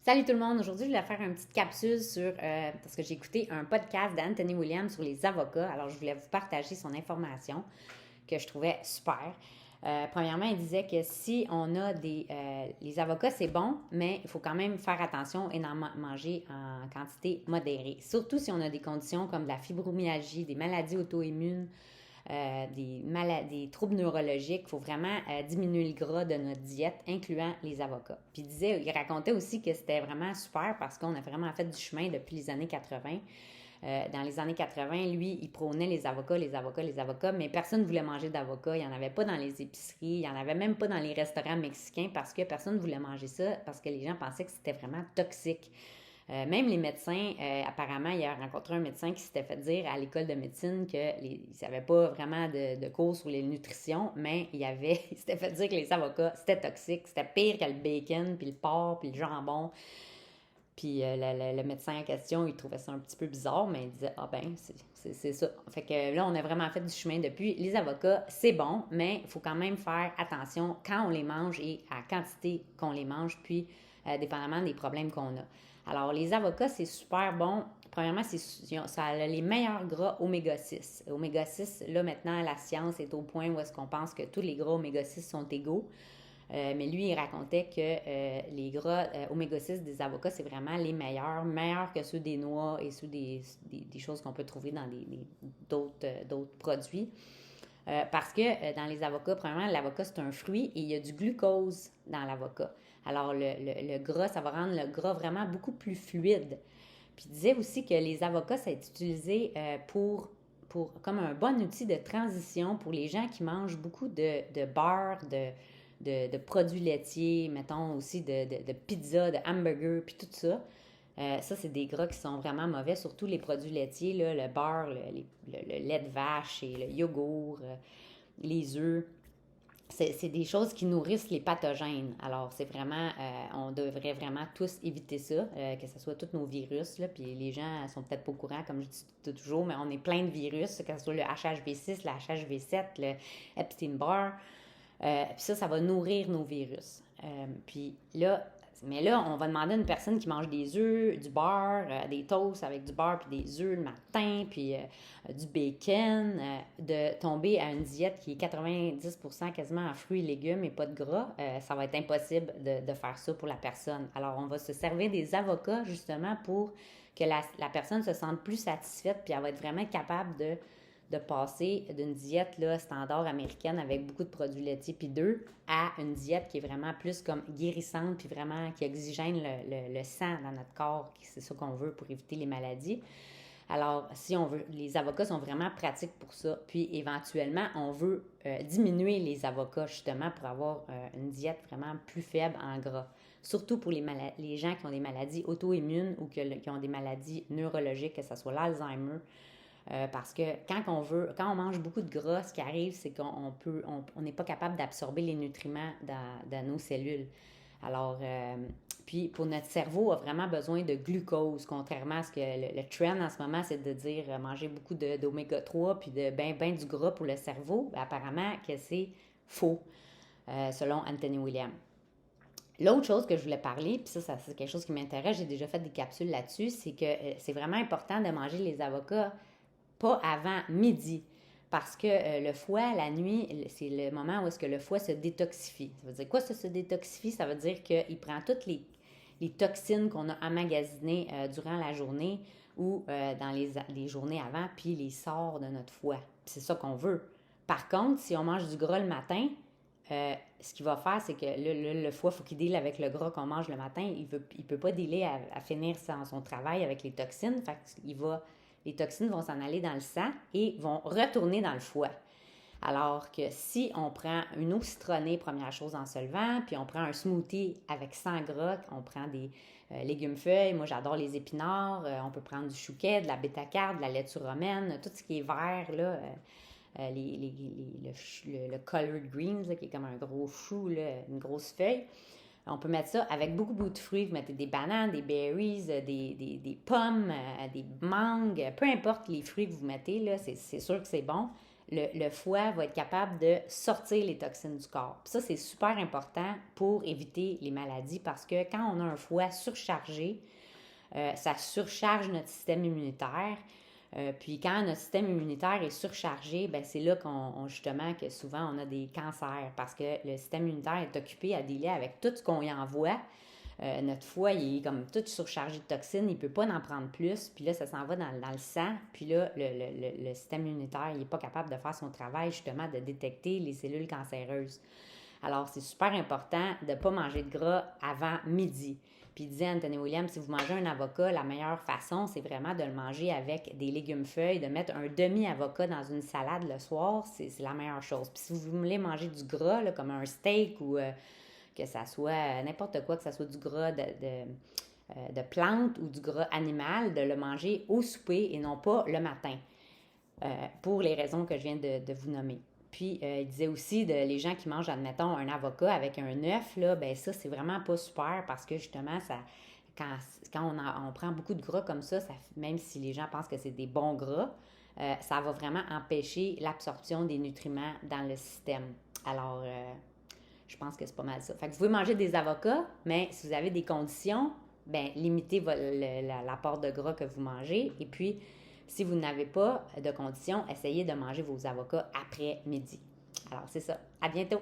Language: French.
Salut tout le monde! Aujourd'hui, je voulais faire une petite capsule sur, parce que j'ai écouté un podcast d'Anthony Williams sur les avocats. Alors, je voulais vous partager son information que je trouvais super. Premièrement, il disait que si on a les avocats, c'est bon, mais il faut quand même faire attention et en manger en quantité modérée. Surtout si on a des conditions comme de la fibromyalgie, des maladies auto-immunes, des troubles neurologiques. Il faut vraiment diminuer le gras de notre diète, incluant les avocats. Puis il racontait aussi que c'était vraiment super parce qu'on a vraiment fait du chemin depuis les années 80. Dans les années 80, lui, il prônait les avocats, les avocats, les avocats, mais personne ne voulait manger d'avocats. Il n'y en avait pas dans les épiceries, il n'y en avait même pas dans les restaurants mexicains parce que personne ne voulait manger ça, parce que les gens pensaient que c'était vraiment toxique. Même les médecins, apparemment, il a rencontré un médecin qui s'était fait dire à l'école de médecine qu'ils n'avaient pas vraiment de cours sur les nutritions, mais il s'était fait dire que les avocats, c'était toxique, c'était pire que le bacon, puis le porc, puis le jambon. Puis le médecin en question, il trouvait ça un petit peu bizarre, mais il disait, ah ben, c'est ça. Fait que là, on a vraiment fait du chemin depuis. Les avocats, c'est bon, mais il faut quand même faire attention quand on les mange et à la quantité qu'on les mange, puis dépendamment des problèmes qu'on a. Alors, les avocats, c'est super bon. Premièrement, ça a les meilleurs gras oméga 6. Oméga 6, là, maintenant, la science est au point où est-ce qu'on pense que tous les gras oméga 6 sont égaux. Mais lui, il racontait que les gras oméga 6 des avocats, c'est vraiment les meilleurs que ceux des noix et ceux des choses qu'on peut trouver dans d'autres produits. Parce que dans les avocats, premièrement, l'avocat, c'est un fruit et il y a du glucose dans l'avocat. Alors, le gras, ça va rendre le gras vraiment beaucoup plus fluide. Puis, il disait aussi que les avocats, ça est utilisé comme un bon outil de transition pour les gens qui mangent beaucoup de beurre, de produits laitiers, mettons aussi de pizza, de hamburger, puis tout ça. Ça, c'est des gras qui sont vraiment mauvais, surtout les produits laitiers, là, le beurre, le lait de vache et le yogourt, les œufs. C'est des choses qui nourrissent les pathogènes. Alors, c'est vraiment, on devrait vraiment tous éviter ça, que ce soit tous nos virus. Là, puis les gens sont peut-être pas au courant, comme je dis toujours, mais on est plein de virus, que ce soit le HHV6, le HHV7, le Epstein-Barr. Puis ça va nourrir nos virus. Mais là, on va demander à une personne qui mange des œufs, du beurre, des toasts avec du beurre puis des œufs le matin, puis du bacon, de tomber à une diète qui est 90% quasiment en fruits et légumes et pas de gras. Ça va être impossible de faire ça pour la personne. Alors, on va se servir des avocats justement pour que la personne se sente plus satisfaite puis elle va être vraiment capable de passer d'une diète là, standard américaine avec beaucoup de produits laitiers puis d'œufs à une diète qui est vraiment plus comme guérissante puis vraiment qui oxygène le sang dans notre corps. C'est ça qu'on veut pour éviter les maladies. Alors, si on veut, les avocats sont vraiment pratiques pour ça. Puis, éventuellement, on veut diminuer les avocats justement pour avoir une diète vraiment plus faible en gras. Surtout pour les gens qui ont des maladies auto-immunes ou qui ont des maladies neurologiques, que ce soit l'Alzheimer. Parce que quand on mange beaucoup de gras, ce qui arrive, c'est qu'on n'est pas capable d'absorber les nutriments dans nos cellules. Alors, puis pour notre cerveau, a vraiment besoin de glucose, contrairement à ce que le trend en ce moment, c'est de dire manger beaucoup d'oméga 3 puis de ben du gras pour le cerveau. Ben, apparemment que c'est faux, selon Anthony Williams. L'autre chose que je voulais parler, puis ça c'est quelque chose qui m'intéresse, j'ai déjà fait des capsules là-dessus, c'est que c'est vraiment important de manger les avocats pas avant midi. Parce que le foie, la nuit, c'est le moment où est-ce que le foie se détoxifie. Ça veut dire quoi, ça se détoxifie? Ça veut dire qu'il prend toutes les toxines qu'on a emmagasinées durant la journée ou dans les journées avant, puis les sort de notre foie. Puis c'est ça qu'on veut. Par contre, si on mange du gras le matin, ce qu'il va faire, c'est que le foie, il faut qu'il deal avec le gras qu'on mange le matin. Il peut pas dealer à finir son travail avec les toxines. Fait les toxines vont s'en aller dans le sang et vont retourner dans le foie. Alors que si on prend une eau citronnée, première chose en se levant, puis on prend un smoothie avec 100 gras, on prend des légumes-feuilles, moi j'adore les épinards, on peut prendre du chouquet, de la bétacarde, de la laitue romaine, tout ce qui est vert, là, le colored greens, là, qui est comme un gros chou, là, une grosse feuille. On peut mettre ça avec beaucoup de fruits. Vous mettez des bananes, des berries, des pommes, des mangues, peu importe les fruits que vous mettez, là, c'est sûr que c'est bon. le foie va être capable de sortir les toxines du corps. Puis ça, c'est super important pour éviter les maladies parce que quand on a un foie surchargé, ça surcharge notre système immunitaire. Puis quand notre système immunitaire est surchargé, ben c'est là justement que souvent on a des cancers parce que le système immunitaire est occupé à dealer avec tout ce qu'on y envoie. Notre foie, il est comme tout surchargé de toxines, il ne peut pas en prendre plus, puis là, ça s'en va dans le sang, puis là, le système immunitaire, il n'est pas capable de faire son travail, justement, de détecter les cellules cancéreuses. Alors, c'est super important de ne pas manger de gras avant midi. Puis il disait Anthony Williams, si vous mangez un avocat, la meilleure façon, c'est vraiment de le manger avec des légumes-feuilles, de mettre un demi-avocat dans une salade le soir, c'est la meilleure chose. Puis si vous voulez manger du gras, là, comme un steak ou que ça soit n'importe quoi, que ça soit du gras de plante ou du gras animal, de le manger au souper et non pas le matin, pour les raisons que je viens de vous nommer. Puis, il disait aussi, les gens qui mangent, admettons, un avocat avec un œuf, là, ben ça, c'est vraiment pas super parce que, justement, quand on prend beaucoup de gras comme ça, même si les gens pensent que c'est des bons gras, ça va vraiment empêcher l'absorption des nutriments dans le système. Alors, je pense que c'est pas mal ça. Fait que vous pouvez manger des avocats, mais si vous avez des conditions, ben limitez l'apport de gras que vous mangez. Et puis, si vous n'avez pas de conditions, essayez de manger vos avocats après midi. Alors, c'est ça. À bientôt!